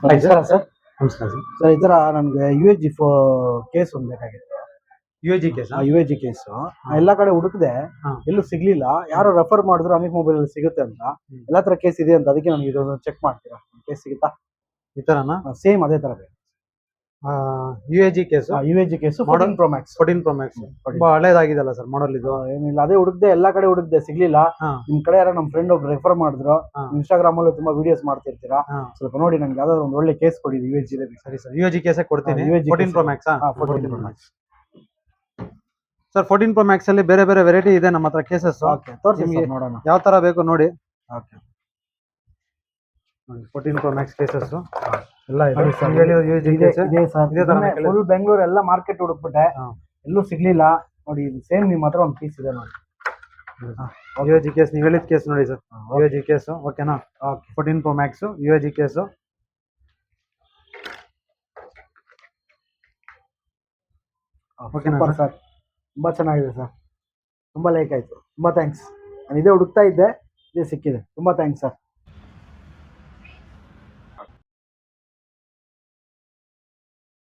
ನಮಸ್ಕಾರ ಸರ್. ನಮಸ್ಕಾರ sir. Sir, ಈ ಥರ ನನಗೆ UAG ಕೇಸ್ ಒಂದು ಬೇಕಾಗಿತ್ತು. UAG ಕೇಸ್ UAG ಕೇಸು ಎಲ್ಲ ಕಡೆ ಹುಡುಕಿದೆ, ಎಲ್ಲೂ ಸಿಗ್ಲಿಲ್ಲ. ಯಾರೋ ರೆಫರ್ ಮಾಡಿದ್ರು ಅಮಿಕ್ ಮೊಬೈಲ್ ಅಲ್ಲಿ ಸಿಗುತ್ತೆ ಅಂತ. ಎಲ್ಲ ತರ ಕೇಸ್ ಇದೆ ಅಂತ, ಅದಕ್ಕೆ ನನಗೆ ಇದೊಂದು ಚೆಕ್ ಮಾಡ್ತೀರಾ? ಕೇಸ್ ಸಿಗುತ್ತಾ ಈ ತರನಾ? ಸೇಮ್ ಅದೇ ತರ ಬೇಕು. UAG case 14 Pro Max. 14 Pro Max ತುಂಬಾ ಹಳೇದಾಗಿದೆಲ್ಲ ಸರ್ ಮಾಡಲ್ ಇದು. ಏನಿಲ್ಲ, ಅದೇ ಹುಡುಕ್ದೆ, ಎಲ್ಲಾ ಕಡೆ ಹುಡುಕ್ದೆ, ಸಿಗ್ಲಿಲ್ಲ. ನಿಮ್ ಕಡೆ ಯಾರೋ ನಮ್ಮ ಫ್ರೆಂಡ್ ಒಬ್ರು ರೆಫರ್ ಮಾಡಿದ್ರು. ಇನ್ಸ್ಟಾಗ್ರಾಮ್ ಅಲ್ಲೂ ತುಂಬಾ ವಿಡಿಯೋಸ್ ಮಾಡ್ತಿರ್ತೀರಾ, ಸ್ವಲ್ಪ ನೋಡಿ ನನಗೆ ಯಾವ್ದಾದ್ರು ಒಂದು ಒಳ್ಳೆ ಕೇಸ್ ಕೊಡಿ. UAG ಇದೆ. ಸರಿ ಸರ್, UAG ಕೇಸೇ ಕೊಡ್ತೀನಿ. 14 Pro Max 14 Pro Max sir. 14 Pro Max ಅಲ್ಲಿ ಬೇರೆ ಬೇರೆ ವೆರೈಟಿ ಇದೆ ನಮ್ಮ ಹತ್ರ ಕೇಸಸ್. ತೋರಿಸಿ ನೋಡೋಣ ಯಾವ ತರ ಬೇಕು ನೋಡಿ. ಓಕೆ, 14 Pro Max ಕೇಸಸ್ ಎಲ್ಲ ಇದೆ. ಫುಲ್ ಬೆಂಗಳೂರು ಎಲ್ಲ ಮಾರ್ಕೆಟ್ ಹುಡುಕ್ಬಿಟ್ಟೆ, ಎಲ್ಲೂ ಸಿಗ್ಲಿಲ್ಲ. ನೋಡಿ, ಇದು ಸೇಮ್ ನಿಮ್ಮ ಹತ್ರ ಒಂದು ಪೀಸ್ ಇದೆ ನೋಡಿ. UAG ಕೇಸ್ ನೀವು ಹೇಳಿದ ಕೇಸ್ ನೋಡಿ ಸರ್. UAG ಕೇಸು ಓಕೆನಾ? 14 Pro Max UAG case. Super sir, ತುಂಬಾ ಚೆನ್ನಾಗಿದೆ ಸರ್, ತುಂಬಾ ಲೈಕ್ ಆಯ್ತು. ತುಂಬಾ ಥ್ಯಾಂಕ್ಸ್. ನಾನು ಇದೇ ಹುಡುಕ್ತಾ ಇದ್ದೆ, ಇದೇ ಸಿಕ್ಕಿದೆ. ತುಂಬಾ ಥ್ಯಾಂಕ್ಸ್ ಸರ್.